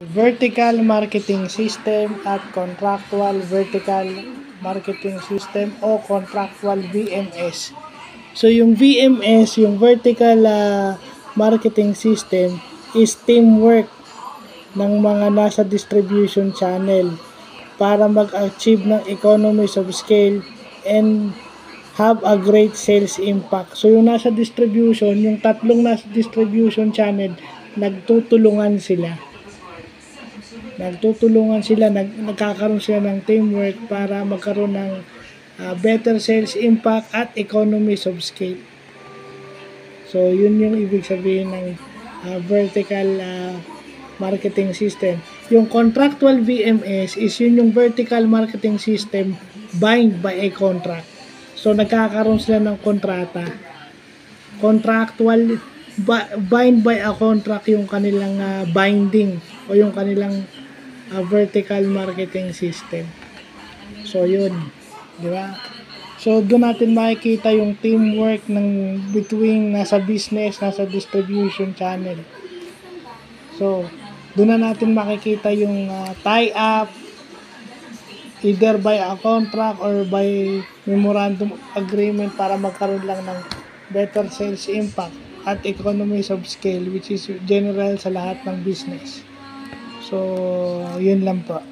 Vertical marketing system at contractual vertical marketing system o contractual VMS. So yung VMS, yung vertical marketing system is teamwork ng mga nasa distribution channel para mag-achieve ng economies of scale and have a great sales impact. So yung nasa distribution, yung tatlong nasa distribution channel, nagtutulungan sila. Nagkakaroon sila ng teamwork para magkaroon ng better sales impact at economies of scale. So yun yung ibig sabihin ng vertical marketing system. Yung contractual VMS is yun yung vertical marketing system bind by a contract. So nagkakaroon sila ng kontrata. Contractual bind by a contract yung kanilang binding o yung kanilang vertical marketing system. So yun, di ba? So doon natin makikita yung teamwork ng between nasa business, nasa distribution channel. So doon na natin makikita yung tie-up either by a contract or by memorandum agreement para magkaroon lang ng better sales impact at economies of scale which is general sa lahat ng business. So, yun lang po.